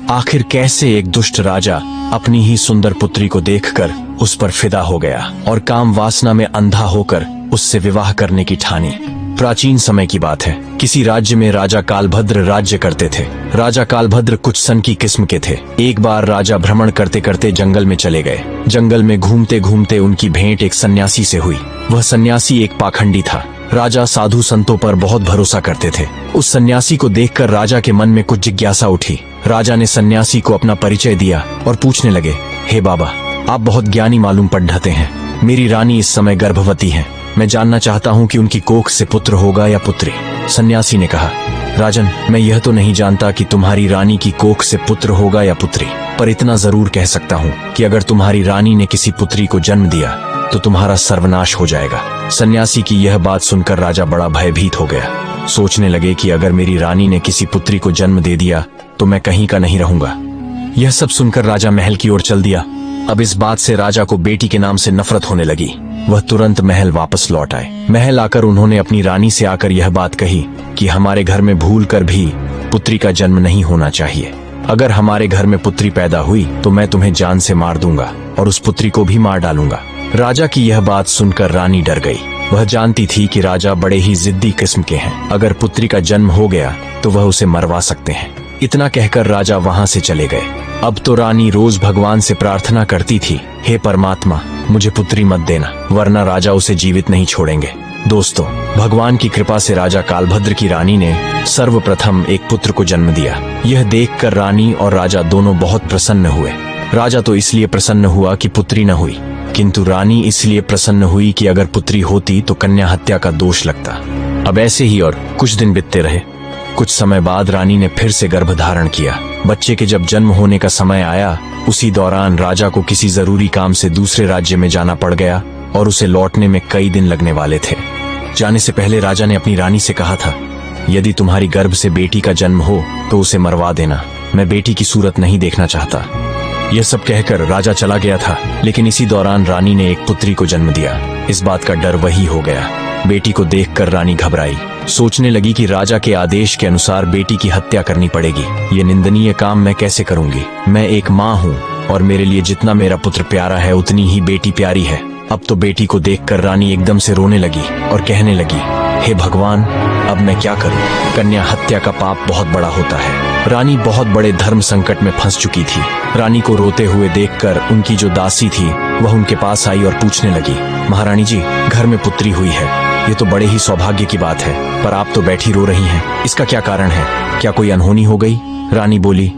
आखिर कैसे एक दुष्ट राजा अपनी ही सुंदर पुत्री को देखकर उस पर फिदा हो गया और काम वासना में अंधा होकर उससे विवाह करने की ठानी। प्राचीन समय की बात है। किसी राज्य में राजा कालभद्र राज्य करते थे। राजा कालभद्र कुछ सन की किस्म के थे। एक बार राजा भ्रमण करते करते जंगल में चले गए। जंगल में घूमते घूमते उनकी भेंट एक सन्यासी से हुई। वह सन्यासी एक पाखंडी था। राजा साधु संतों पर बहुत भरोसा करते थे। उस सन्यासी को देखकर राजा के मन में कुछ जिज्ञासा उठी। राजा ने सन्यासी को अपना परिचय दिया और पूछने लगे, हे बाबा, आप बहुत ज्ञानी मालूम पढ़ते हैं। मेरी रानी इस समय गर्भवती है। मैं जानना चाहता हूँ कि उनकी कोख से पुत्र होगा या पुत्री। सन्यासी ने कहा, राजन, मैं यह तो नहीं जानता कि तुम्हारी रानी की कोख से पुत्र होगा या पुत्री, पर इतना जरूर कह सकता हूँ कि अगर तुम्हारी रानी ने किसी पुत्री को जन्म दिया तो तुम्हारा सर्वनाश हो जाएगा। सन्यासी की यह बात सुनकर राजा बड़ा भयभीत हो गया। सोचने लगे कि अगर मेरी रानी ने किसी पुत्री को जन्म दे दिया तो मैं कहीं का नहीं रहूंगा। यह सब सुनकर राजा महल की ओर चल दिया। अब इस बात से राजा को बेटी के नाम से नफरत होने लगी। वह तुरंत महल वापस लौट आए। महल आकर उन्होंने अपनी रानी से आकर यह बात कही कि हमारे घर में भूल कर भी पुत्री का जन्म नहीं होना चाहिए। अगर हमारे घर में पुत्री पैदा हुई तो मैं तुम्हें जान से मार दूंगा और उस पुत्री को भी मार डालूंगा। राजा की यह बात सुनकर रानी डर गई। वह जानती थी कि राजा बड़े ही जिद्दी किस्म के हैं। अगर पुत्री का जन्म हो गया तो वह उसे मरवा सकते हैं। इतना कहकर राजा वहां से चले गए। अब तो रानी रोज भगवान से प्रार्थना करती थी, हे परमात्मा, मुझे पुत्री मत देना, वरना राजा उसे जीवित नहीं छोड़ेंगे। दोस्तों, भगवान की कृपा से राजा कालभद्र की रानी ने सर्वप्रथम एक पुत्र को जन्म दिया। यह देखकर रानी और राजा दोनों बहुत प्रसन्न हुए। राजा तो इसलिए प्रसन्न हुआ कि पुत्री न हुई, किंतु रानी इसलिए प्रसन्न हुई कि अगर पुत्री होती तो कन्या हत्या का दोष लगता। अब ऐसे ही और कुछ दिन बीतते रहे। कुछ समय बाद रानी ने फिर से गर्भ धारण किया। बच्चे के जब जन्म होने का समय आया, उसी दौरान राजा को किसी जरूरी काम से दूसरे राज्य में जाना पड़ गया और उसे लौटने में कई दिन लगने वाले थे। जाने से पहले राजा ने अपनी रानी से कहा था, यदि तुम्हारी गर्भ से बेटी का जन्म हो तो उसे मरवा देना, मैं बेटी की सूरत नहीं देखना चाहता। यह सब कहकर राजा चला गया था, लेकिन इसी दौरान रानी ने एक पुत्री को जन्म दिया। इस बात का डर वही हो गया। बेटी को देखकर रानी घबराई। सोचने लगी कि राजा के आदेश के अनुसार बेटी की हत्या करनी पड़ेगी। ये निंदनीय काम मैं कैसे करूंगी? मैं एक माँ हूँ और मेरे लिए जितना मेरा पुत्र प्यारा है उतनी ही बेटी प्यारी है। अब तो बेटी को देखकर रानी एकदम से रोने लगी और कहने लगी, हे भगवान, अब मैं क्या करूं? कन्या हत्या का पाप बहुत बड़ा होता है। रानी बहुत बड़े धर्म संकट में फंस चुकी थी। रानी को रोते हुए देखकर उनकी जो दासी थी वह उनके पास आई और पूछने लगी, महारानी जी, घर में पुत्री हुई है, ये तो बड़े ही सौभाग्य की बात है, पर आप तो बैठी रो रही हैं, इसका क्या कारण है? क्या कोई अनहोनी हो गई? रानी बोली,